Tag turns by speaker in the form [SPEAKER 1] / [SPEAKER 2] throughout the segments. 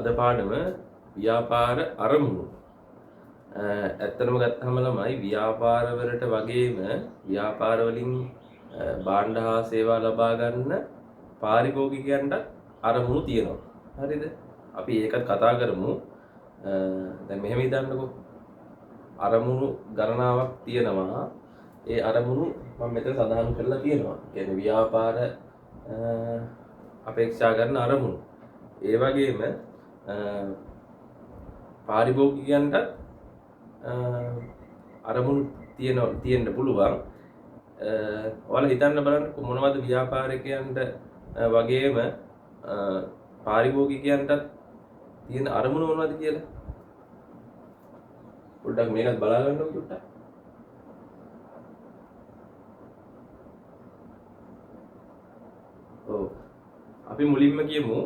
[SPEAKER 1] අද පාඩම ව්‍යාපාර අරමුණු. ඇත්තටම ගත්තහම ළමයි ව්‍යාපාරවලට වගේම ව්‍යාපාර වලින් භාණ්ඩ හා සේවා ලබා ගන්න පාරිභෝගිකයන්ට අරමුණු තියෙනවා. හරිද? අපි ඒකත් කතා කරමු. දැන් මෙහෙම හිතන්නකෝ. අරමුණු ගණනාවක් තියෙනවා. ඒ අරමුණු මම මෙතන සඳහන් කරලා තියෙනවා. කියන්නේ ව්‍යාපාර අපේක්ෂා කරන අරමුණු. ඒ වගේම පාරිභෝගිකයන්ට අරමුණු තියෙන්න පුළුවන්. ඔයාලා හිතන්න බලන්න මොනවද ව්‍යාපාරිකයන්ට වගේම පාරිභෝගිකයන්ට තියෙන අරමුණු මොනවද කියලා. පොඩ්ඩක් මේකත් බලා ගන්නකො චුට්ටක්. ඔව්. අපි මුලින්ම කියමු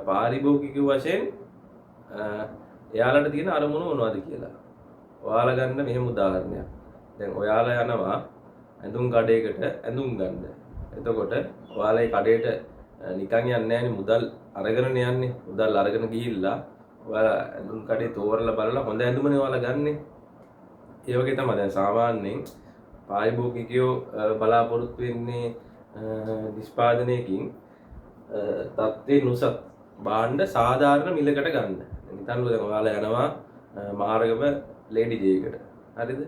[SPEAKER 1] පාරිභෝගික වශයෙන් එයාලට තියෙන අරමුණු මොනවද කියලා. ඔයාලා ගන්න මෙහෙම උදාහරණයක්. දැන් ඔයාලා යනවා ඇඳුම් කඩේකට ඇඳුම් ගන්න. එතකොට ඔයාලා ඒ කඩේට නිකන් යන්නේ නැහැනේ, මුදල් අරගෙන යන්නේ. මුදල් අරගෙන ගිහිල්ලා ඔයාලා ඇඳුම් කඩේ තෝරලා බලලා හොඳ ඇඳුමනේ ඔයාලා ගන්නෙ. ඒ වගේ තමයි දැන් සාමාන්‍යයෙන් පාරිභෝගිකයෝ බලාපොරොත්තු වෙන්නේ නිෂ්පාදනයකින් තත්ත්වේ නුසත් භාණ්ඩ සාධාරණ මිලකට ගන්න. හිතන්නකෝ දැන් ඔයාලා යනවා මාර්ගම ලේඩි ජේකට. හරිද?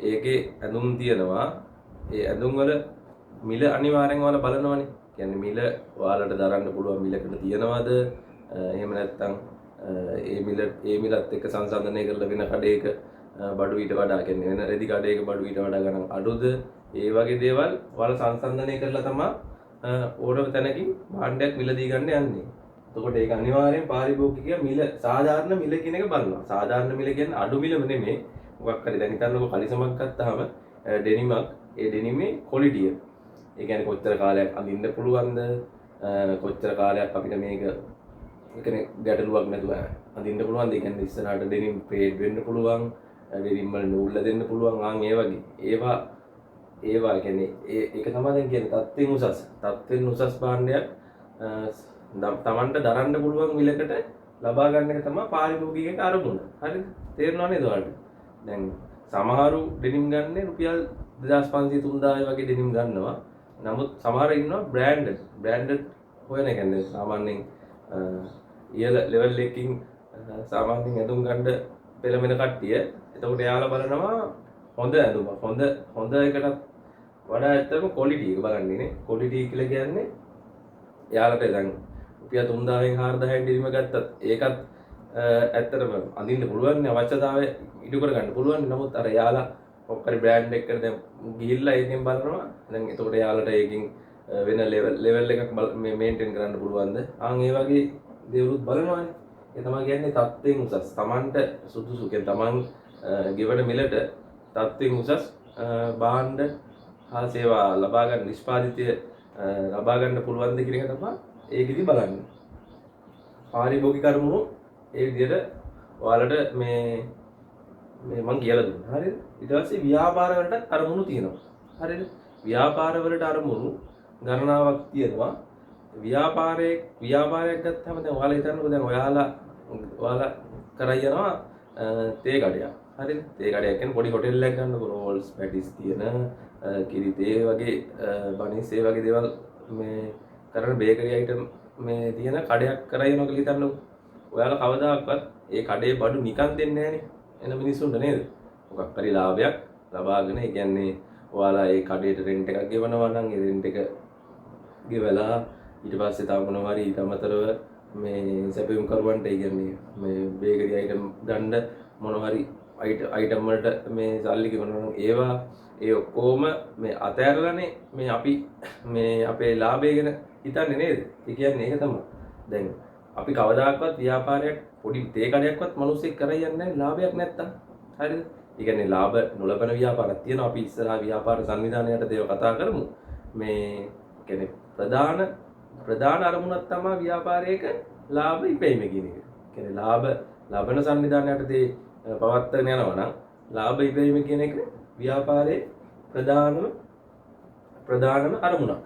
[SPEAKER 1] ඒකේ ඇඳුම් තියෙනවා. ඒ ඇඳුම් වල මිල අනිවාර්යෙන් ඔයාලා බලනවනේ. කියන්නේ මිල ඔයාලට දරන්න පුළුවන් මිලකට තියනවද? එහෙම නැත්නම් ඒ මිලත් එක්ක සංසන්දනය කරලා වෙන කඩේක බඩු ඊට වඩා කියන්නේ වෙන රෙදි කඩේක බඩු ඊට වඩා ගණන් අඩුද? ඒ වගේ දේවල් ඔයාලා සංසන්දනය කරලා තමයි ඕනම තැනකින් භාණ්ඩයක් මිලදී ගන්න යන්නේ. එතකොට ඒක අනිවාර්යෙන් පාරිභෝගිකයා මිල සාධාරණ මිල කියන එක බලනවා. සාධාරණ මිල කියන්නේ අඩු මිලම නෙමෙයි. මොකක් හරි දැන් හිතන්නකො කලිසමක් ගත්තාම ඩෙනිමක් ඒ ඩෙනිමේ ක්වොලිටිය. ඒ කියන්නේ කොච්චර කාලයක් අඳින්න පුළුවන්ද? කොච්චර කාලයක් අපිට මේක කියන්නේ ගැටලුවක් නැතුව අඳින්න පුළුවන්ද? ඒ කියන්නේ ඉස්සරහට ඩෙනිම් ෆේඩ් වෙන්න පුළුවන්. ඩෙනිම් වල නූල් දෙන්න පුළුවන්. ඒ වගේ. ඒවා කියන්නේ ඒක තමයි දැන් කියන්නේ තත්ත්වෙන් උසස්. තත්ත්වෙන් උසස් භාණ්ඩයක් තමන්ට දරන්න පුළුවන් මිලකට ලබා ගන්න එක තමයි පාරිභෝගිකයන්ට අරමුණ. හරිද? තේරෙනව නේද ඔයාලට? දැන් සමහරු ඩෙනිම් ගන්න රුපියල් 2500 3000 වගේ ඩෙනිම් ගන්නවා. නමුත් සමහර ඉන්නවා බ්‍රෑන්ඩඩ් හොයන එක කියන්නේ සාමාන්‍යයෙන් ඉහළ ලෙවල් එකකින් සාමාන්‍යයෙන් ඇඳුම් ගන්න පෙළඹෙන කට්ටිය. එතකොට එයාලා බලනවා හොඳ ඇඳුමක්. හොඳ එකටත් වඩා ඇත්තටම ක්වොලිටි එක බලන්නේ නේ. ක්වොලිටි කියලා කියන්නේ එයාලට දැන් රුපියල් 3000න් 4000න් ඩෙනිම ගත්තත් ඒකත් ඇත්තටම අඳින්න පුළුවන් නේ, අවශ්‍යතාවය ඉටු කර ගන්න පුළුවන්. නමුත් අර එයාලා ඔක්කොරි බ්‍රෑන්ඩ් එකකට දැන් ගිහිල්ලා ඒකෙන් බලනවා. දැන් එතකොට එයාලට ඒකෙන් වෙන ලෙවල් එකක් මේන්ටේන් කරන්න පුළුවන්ද? ඒ වගේ දේවලුත් බලනවානේ. ඒ තමයි කියන්නේ තත්ත්වෙන් උසස්. Tamanට සුදුසු කියන්නේ Taman ගෙවන මිලට තත්ත්වෙන් උසස් භාණ්ඩ හා සේවා ලබා ගන්න නිෂ්පාදිතය ලබා ගන්න පුළුවන්ද කියන එක තමයි ඒකෙදි බලන්නේ. පාරිභෝගික අරමුණු ඒ විදිහට ඔයාලට මේ මම කියලා දුන්නා. හරිද? ඊට පස්සේ ව්‍යාපාර වලට අරමුණු තියෙනවා. හරිද? ව්‍යාපාර වලට අරමුණු ගණනාවක් තියෙනවා. ව්‍යාපාරයක් ගත්තාම දැන් ඔයාලා හිතන්නකෝ දැන් ඔයාලා කරා යනවා තේ කඩයක්. හරිද? තේ කඩයක් කියන්නේ පොඩි හොටෙල් එකක් ගන්නකො රෝල්ස් පැටිස් තියෙන කිරි තේ වගේ බනිස් ඒ වගේ දේවල් මේ කරන බේකරි අයිටම් මේ තියෙන කඩයක් කරා යනවා කියලා හිතන්නකෝ. ඔයාලා කවදාකවත් ඒ කඩේ බඩු නිකන් දෙන්නේ නැහනේ. එන මිනිස්සුන්ට නේද? මොකක් හරි ලාභයක් ලබාගෙන ඒ කියන්නේ ඔයාලා ඒ කඩේට රෙන්ට් එකක් ගෙවනවා නම් ඒ රෙන්ට් එක ගෙවලා ඊට පස්සේ තව මොනවා හරි ඊට අමතරව මේ සැපයුම් කරුවන්ට ඒ කියන්නේ මේ බේකරි අයිටම් ගන්න මොනවා හරි අයිටම් වලට මේ සල්ලි ගෙවනවා නම් ඒවා ඒ ඔක්කොම මේ අතෑරලානේ මේ අපි මේ අපේ ලාභය ගැන හිතන්නේ නේද? ඒ කියන්නේ ඒක තමයි. දැන් අපි කවදාකවත් ව්‍යාපාරයක් පොඩි තේ කඩයක්වත් මිනිස්සෙක් කරන්නේ නැහැ ලාභයක් නැත්තම්. හරිද? ඒ කියන්නේ ලාභ නොලබන ව්‍යාපාරයක් තියෙනවා. අපි ඉස්සරහා ව්‍යාපාර සංවිධානයට දේව කතා කරමු. මේ කියන්නේ ප්‍රධාන අරමුණක් තමයි ව්‍යාපාරයක ලාභ ඉපැයීම කියන එක. කියන්නේ ලාභ ලබන සංවිධානයට දේ පවත්වාගෙන යනවා නම් ලාභ ඉපැයීම කියන එක ව්‍යාපාරයේ ප්‍රධානම අරමුණක්.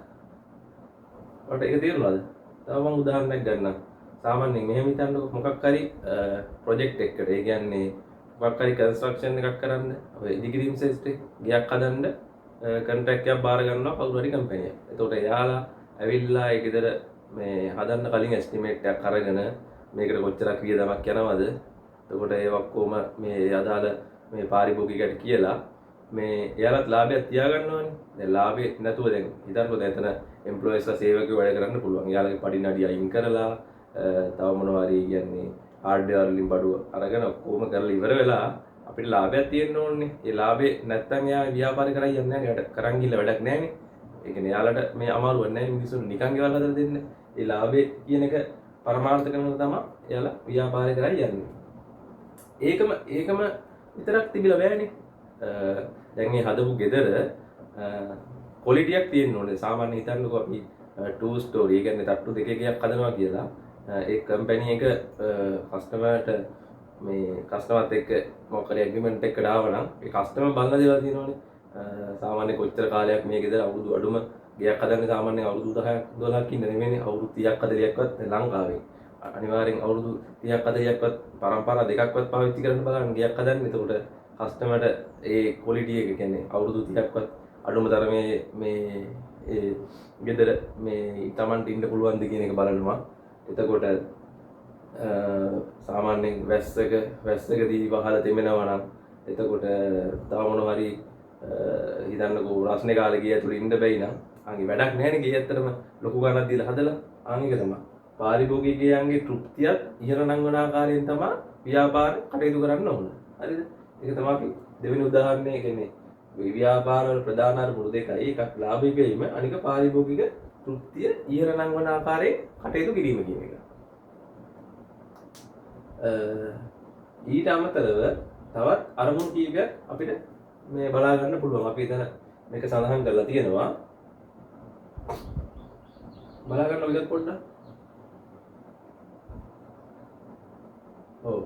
[SPEAKER 1] ඔයාලට ඒක තේරුණාද? තව මම උදාහරණයක් ගන්නම්. සාමාන්‍යයෙන් මෙහෙම හිතන්නකො මොකක් හරි ප්‍රොජෙක්ට් එකකට ඒ කියන්නේ මොකක් හරි කන්ස්ට්‍රක්ෂන් එකක් කරන්න ඔය ඉදිකිරීම් ශේෂ්ත්‍රේ ගයක් හදන්න කොන්ට්‍රැක්ට් එකක් බාර ගන්නවා කවුරු හරි කම්පැනි එකක්. එතකොට එයාලා ඇවිල්ලා ඒ ගෙදර මේ හදන්න කලින් එස්ටිමේට් එකක් අරගෙන මේකට කොච්චරක් වියදමක් යනවද එතකොට ඒ ඔක්කොම මේ අදාළ මේ පාරිභෝගිකයට කියලා මේ එයාලත් ලාභයක් තියාගන්න ඕනේ. දැන් ලාභේ නැතුව දැන් හිතන්නකෝ දැන් එතන එම්ප්ලොයිස්ලා සේවකයෝ වැඩ කරන්න පුළුවන්. එයාලගේ පඩි නඩි අයින් කරලා තව මොනවා හරි කියන්නේ හાર્ඩ්වෙයාර් වලින් බඩුව අරගෙන ඔක්කොම කරලා ඉවර වෙලා අපිට ලාභයක් තියෙන්න ඕනේ. ඒ ලාභේ නැත්තම් එයා ව්‍යාපාර කරා යන්නේ නැහැ. කරන් ගිහලා වැඩක් නැහැනේ. ඒ කියන්නේ එයාලට මේ අමාරුවක් නැහැ මිනිස්සුන් නිකන් ගෙවල් හදලා දෙන්නේ. ඒ ලාභේ කියන එක පරමාර්ථ කරනවා තමයි එයාලා ව්‍යාපාර කරා යන්නේ. ඒකම විතරක් තිබිලා බෑනේ. දැන් මේ හදපු ගෙදර ක්වොලිටියක් තියෙන්න ඕනේ. සාමාන්‍ය හිතන්නකෝ අපි 2 ස්ටෝරි කියන්නේ තට්ටු දෙකකයක් හදනවා කියලා. ඒ කම්පැනි එක කස්ටමර්ට මේ කස්ටමර්ත් එක්ක මොකක් හරි ඇග්‍රීමන්ට් එකකට ආව නම් ඒ කස්ටමර් බලන දේවල් තියෙනවනේ. සාමාන්‍ය කොච්චර කාලයක් මේ ගෙදර අවුරුදු අඩුම ගයක් හදන්නේ සාමාන්‍ය අවුරුදු 10ක් 12ක් ඉන්න නෙමෙයිනේ අවුරුදු 30ක් 40ක්වත් ලංකාවේ. අනිවාර්යෙන් අවුරුදු 30ක් 40ක්වත් පරම්පරා දෙකක්වත් පාවිච්චි කරන්න බලන්න ගයක් හදන්නේ. එතකොට කස්ටමර්ට ඒ ක්වොලිටි එක කියන්නේ අවුරුදු 30ක්වත් අඩුම තරමේ මේ ඒ ගෙදර මේ Tamanට ඉන්න පුළුවන්ද කියන එක බලනවා. එතකොට සාමාන්‍යයෙන් වැස්සකදී වහලා තෙමෙනවා නම් එතකොට තව මොනවා හරි හිතන්නකෝ රස්නේ කාලේ ගිය ඇතුළේ ඉන්න බැයි නම් ආන්ගේ වැඩක් නැහැනේ ගිය ඇත්තටම ලොකු ගණනක් දීලා හදලා ආන්ගේ තමයි පාරිභෝගිකයන්ගේ තෘප්තියත් ඉහළ නංවන ආකාරයෙන් තමයි ව්‍යාපාර කටයුතු කරන්න ඕන. හරිද? ඒක තමයි අපි දෙවෙනි උදාහරණය කියන්නේ ව්‍යාපාරවල ප්‍රධාන අරමුණු දෙකයි. එකක් ලාභය ගැනීම අනික පාරිභෝගික තෘප්තිය ඉහළ නංවන ආකාරයෙන් කටයුතු කිරීම කියන එක. ඊට අමතරව තවත් අරමුණු කීපයක් අපිට මේ බලා ගන්න පුළුවන්. අපි එතන මේක සඳහන් කරලා තියෙනවා. බලා ගන්න විදිහට පොඩ්ඩක්. ඔව්.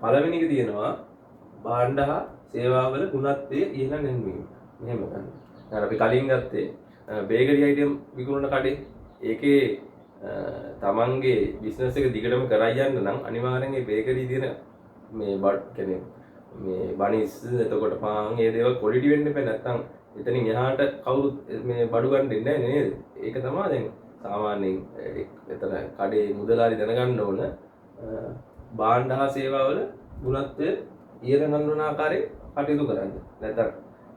[SPEAKER 1] පළවෙනි එක තියෙනවා භාණ්ඩ හා සේවාවල ගුණත්වයේ ඉහළ නැංවීම. මෙහෙම ගන්න. දැන් අපි කලින් ගත්තේ බේකරි අයිටම් විකුණන කඩේ. ඒකේ තමන්ගේ බිස්නස් එක දිගටම කරා යන්න නම් අනිවාර්යෙන් මේ බේකරි දින මේ බඩ් කියන්නේ මේ බනිස් එතකොට පාන් ඒ දේවල් ක්වොලිටි වෙන්න එපා. නැත්තම් එතනින් එහාට කවුරුත් මේ බඩු ගන්න දෙන්නේ නැහැ නේද? ඒක තමයි දැන් සාමාන්‍යයෙන් එතන කඩේ මුදලාරි දැනගන්න ඕන භාණ්ඩ හා සේවාවල ගුණත්වය ඉහළ නංවන ආකාරයෙන් කටයුතු කරන්න. නැත්තම්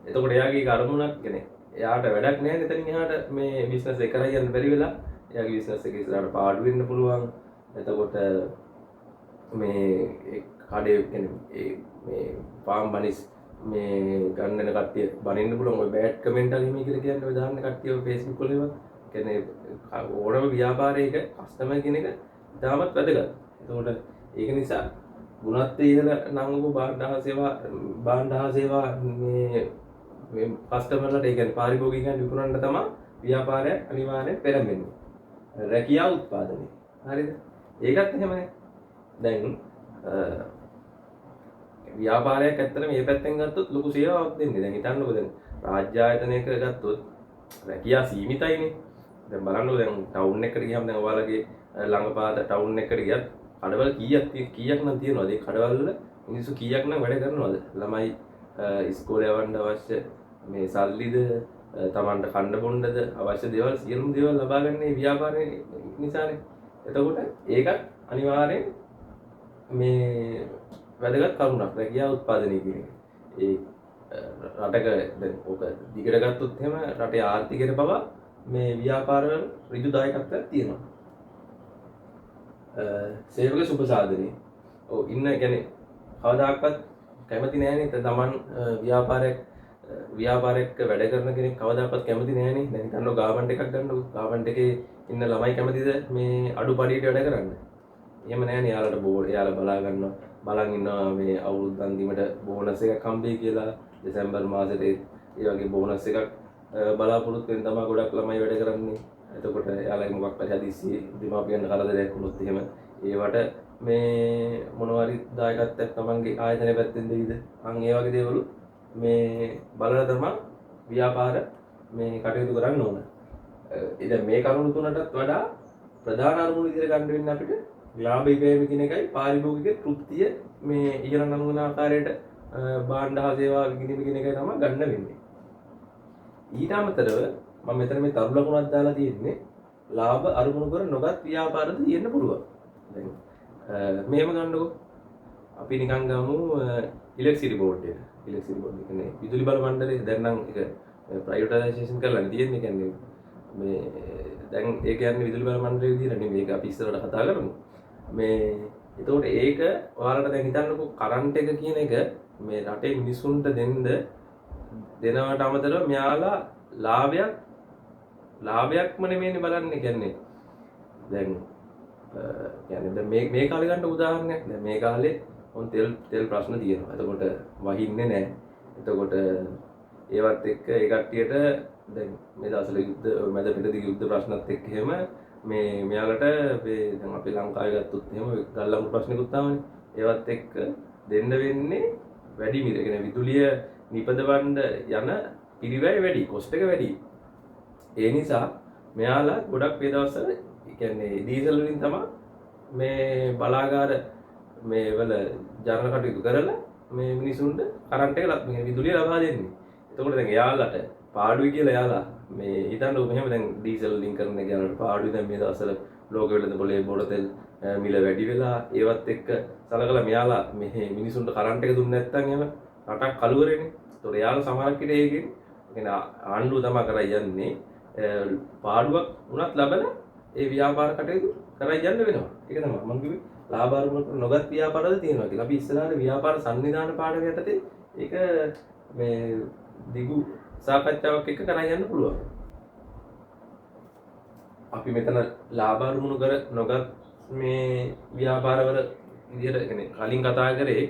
[SPEAKER 1] එතකොට එයාගේ අරමුණක් කියන්නේ එයාට වැඩක් නැහැ එතනින් එහාට මේ බිස්නස් එක කරා යන්න බැරි වෙලා එයාගේ බිස්නස් එක ඉස්සරහට පාඩු වෙන්න පුළුවන්. එතකොට මේ කඩේ කියන්නේ මේ ෆාම් බනිස් මේ ගන්න කට්ටිය බනින්න පුළුවන්. ඔය බෑඩ් කමෙන්ට් අර එහෙම කියලා කියන්නේ ඔය දාන්න කට්ටිය ඔය Facebook වල ඒවා කියන්නේ ඕනම ව්‍යාපාරයක කස්ටමර් කියන එක ඉතාමත් වැදගත්. එතකොට ඒක නිසා ගුණත්වයේ ඉහළ නංවපු භාණ්ඩ හා සේවා මේ කස්ටමර්ලට ඒ කියන්නේ පාරිභෝගිකයන් විකුණන්න තමයි ව්‍යාපාරය අනිවාර්යෙන් පෙරඹෙන්නේ. රැකියාව උත්පාදනය. හරිද? ඒකත් එහෙමනේ. දැන් ව්‍යාපාරයක් ඇත්තටම මේ පැත්තෙන් ගත්තොත් ලොකු සේවාවක් දෙන්නේ. දැන් හිතන්නකෝ දැන් රාජ්‍ය ආයතනයක ගත්තොත් රැකියාව සීමිතයිනේ. දැන් බලන්නකෝ දැන් ටවුන් එකකට ගියාම දැන් ඔයාලගේ ළඟපාත ටවුන් එකකට ගියත් කඩවල කීයක් නම් තියෙනවද? ඒ කඩවල වල මිනිස්සු කීයක් නම් වැඩ කරනවද? ළමයි ඉස්කෝලේ යවන්න අවශ්‍ය මේ සල්ලිද තමන්ට කන්න බොන්නද අවශ්‍ය දේවල් සියලුම දේවල් ලබා ගන්න මේ ව්‍යාපාරයේ නිසානේ. එතකොට ඒකත් අනිවාර්යෙන් මේ වැදගත් කරුණක් රැකියාව උත්පාදනය කියන එක. ඒ රටක දැන් ඔක දිගට ගත්තොත් එහෙම රටේ ආර්ථිකයට පවා මේ ව්‍යාපාරවල ඍජු දායකත්වයක් තියෙනවා. සේවක සුබසාධනය. ඔව් ඉන්න කියන්නේ කවදාකවත් කැමති නෑනේ තමන් ව්‍යාපාරයක වැඩ කරන කෙනෙක් කවදාකවත් කැමති නෑනේ. දැන් හිතන්න ගාවන්ට් එකක් ගන්නකො. ගාවන්ට් එකේ ඉන්න ළමයි කැමතිද මේ අඩු පඩියට වැඩ කරන්න? එහෙම නෑනේ. එයාලා බලා ගන්නවා. බලන් ඉන්නවා මේ අවුරුද්ද අන්තිමට බෝනස් එකක් හම්බෙයි කියලා. දෙසැම්බර් මාසෙට ඒ වගේ බෝනස් එකක් බලාපොරොත්තු වෙන තමයි ගොඩක් ළමයි වැඩ කරන්නේ. එතකොට එයාලගේ මොකක් හරි හදිස්සියේ දෙමාපියන් කරදරයක් වුණොත් එහෙම ඒවට මේ මොනවා හරි දායකත්වයක් තමන්ගේ ආයතනය පැත්තෙන් දෙයිද? අන් ඒ වගේ දේවල් මේ බලලා තමයි ව්‍යාපාර මේ කටයුතු කරන්න ඕන. ඉතින් මේ කරුණු තුනටත් වඩා ප්‍රධාන අරමුණු විදිහට ගන්න වෙන්නේ අපිට ලාභ ඉපැයීම කියන එකයි පාරිභෝගික තෘප්තිය මේ ඉහළ නංවන ආකාරයට භාණ්ඩ හා සේවා විකිණීම කියන එකයි තමයි ගන්න වෙන්නේ. ඊට අමතරව මම මෙතන මේ තරු ලකුණක් දාලා තියෙන්නේ ලාභ අරමුණු කර නොගත් ව්‍යාපාරද තියෙන්න පුළුවන්. දැන් මෙහෙම ගන්නකො. අපි නිකන් ගමු ඉලෙක්ට්‍රිසිටි බෝඩ් එක. ඉලෙක්ට්‍රිසිටි බෝඩ් එක නේ විදුලි බල මණ්ඩලය දැන් නම් ඒක ප්‍රයිවටයිසේෂන් කරලා තියෙන්නේ. කියන්නේ මේ දැන් ඒ කියන්නේ විදුලි බල මණ්ඩලය විදිහට නෙමෙයි. මේක අපි ඉස්සරහට කතා කරමු. මේ එතකොට ඒක ඔයාලට දැන් හිතන්නකො කරන්ට් එක කියන එක මේ රටේ මිනිස්සුන්ට දෙනවට අමතරව මෙයාලා ලාභයක්ම නෙමෙයිනේ බලන්නේ. කියන්නේ දැන් කියන්නේ මේ කාලේ ගන්න උදාහරණයක්. දැන් මේ කාලේ ඔන් තෙල් ප්‍රශ්න තියෙනවා. එතකොට වහින්නේ නැහැ. එතකොට ඒවත් එක්ක ඒ කට්ටියට දැන් මේ දවස්වල යුද්ධ මැද පිටදී යුද්ධ ප්‍රශ්නත් එක්ක එහෙම මේ මෙයාලට මේ දැන් අපි ලංකාවේ ගත්තොත් එහෙම ගල්ලඟු ප්‍රශ්නිකුත් ආවනේ. ඒවත් එක්ක දෙන්න වෙන්නේ වැඩි මිල. කියන්නේ විදුලිය නිපදවන්න යන පිරිවැය වැඩි, කොස්ට් එක වැඩි. ඒ නිසා මෙයාලා ගොඩක් මේ දවස්වල කියන්නේ ඩීසල් වලින් තමයි මේ බලාගාර මේ වල ජනන කටයුතු කරලා මේ මිනිසුන්ට කරන්ට් එක මේ විදුලිය ලබා දෙන්නේ. එතකොට දැන් එයාලට පාඩුයි කියලා එයාලා මේ හිතන්නකො මෙහෙම දැන් ඩීසල් වලින් කරන එක යාලට පාඩුයි. දැන් මේ දවස්වල ලෝක වෙළඳ පොලේ බොර තෙල් මිල වැඩි වෙලා ඒවත් එක්ක සලකලා මෙයාලා මේ මිනිසුන්ට කරන්ට් එක දුන්නේ නැත්නම් එහෙම රටක් කලුවරේනේ. ඒතකොට එයාලා සමහරක් විට ඒකෙන් කියන්නේ ආණ්ඩුව තමයි කරා යන්නේ පාඩුවක් උනත් ලබලා ඒ ව්‍යාපාර කටයුතු කරා යන්න වෙනවා. ඒක තමයි මම කිව්වේ ලාභ අරමුණු නොගත් ව්‍යාපාරවල තියෙනවා කියලා. අපි ඉස්සරහට ව්‍යාපාර සංවිධාන පාඩම යටතේ ඒක මේ දිගු සාකච්ඡාවක් එක්ක කරා යන්න පුළුවන්. අපි මෙතන ලාභ අරමුණු කර නොගත් මේ ව්‍යාපාරවල විදිහට කියන්නේ කලින් කතා කරේ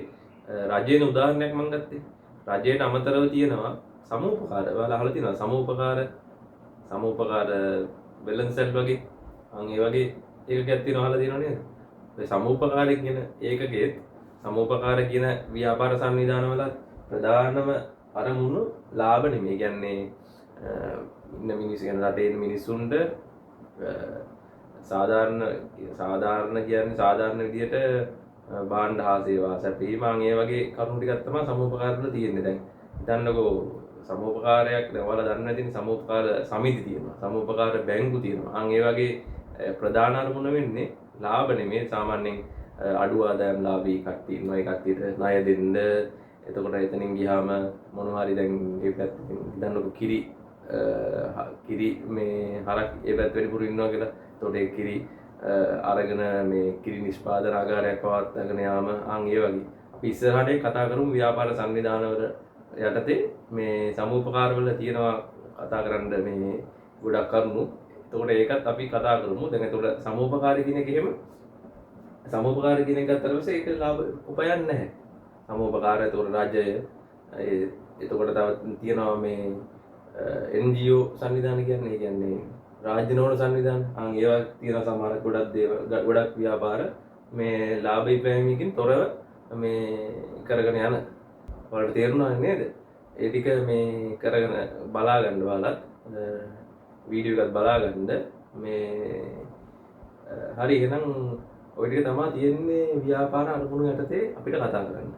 [SPEAKER 1] රජයේ උදාහරණයක් මම ගත්තේ. රජයට අමතරව තියෙනවා සමූපකාර. ඔයාලා අහලා තියෙනවා සමූපකාර බැලන්සර් වගේ. ඒ වගේ ඒකකයක් තියෙනවා අහලා තියෙනව නේද? ඒ සමූපකාරය කියන ඒකකයේ සමූපකාර කියන ව්‍යාපාර සංවිධානවල ප්‍රධානම අරමුණු ලාභ නෙමෙයි. කියන්නේ ඉන්න මිනිස්සු කියන රටේ ඉන්න මිනිස්සුන්ට සාධාරණ කියන්නේ සාධාරණ විදියට භාණ්ඩ හා සේවා සැපීම ඒ වගේ කරුණු ටිකක් තමයි සමූපකාර වල තියෙන්නේ. දැන් හිතන්නකෝ සමූපකාරයක් දැන් ඔයාලා දන්නේ නැතිනේ සමූපකාර සමිති තියෙනවා. සමූපකාර බැංකු තියෙනවා. ඒ වගේ ප්‍රධාන අරමුණ වෙන්නේ ලාභ නෙමෙයි. සාමාන්‍යයෙන් අඩු ආදායම් ලාභී කට්ටිය ඉන්නවා. ඒ කට්ටියට ණය දෙන්න. එතකොට එතනින් ගියාම මොනවා හරි දැන් ඒ පැත්තෙන් හිතන්නකෝ කිරි මේ හරක් ඒ පැත්ත වැඩිපුර ඉන්නවා කියලා. එතකොට ඒ කිරි අරගෙන මේ කිරි නිෂ්පාදනාගාරයක් පවත්වාගෙන යාම ඒ වගේ අපි ඉස්සරහට කතා කරමු ව්‍යාපාර සංවිධානවල යටතේ මේ සමූපකාරවල තියෙනවා කතා කරන්න මේ ගොඩක් කරුණු. එතකොට ඒකත් අපි කතා කරමු. දැන් එතකොට සමූපකාරී කියන එක එහෙම සමූපකාරී කියන එක ගත්තට පස්සේ ඒක ලාභ උපයන්නේ නැහැ. සමූපකාරය එතකොට රාජ්‍යය එතකොට තව තියෙනවා මේ NGO සංවිධාන කියන්නේ රාජ්‍ය නොවන සංවිධාන. ඒවා තියෙන සමහර ගොඩක් ව්‍යාපාර මේ ලාභ ඉපැයීමකින් තොරව මේ කරගෙන යන. ඔයාලට තේරුණා නේද? ඒ ටික මේ කරගෙන බලා ගන්න ඔයාලත් වීඩියෝ එකත් බලා ගන්න මේ හරි එහෙනම් ඔය ටික තමයි තියෙන්නේ ව්‍යාපාර අරමුණු යටතේ අපිට කතා කරන්න.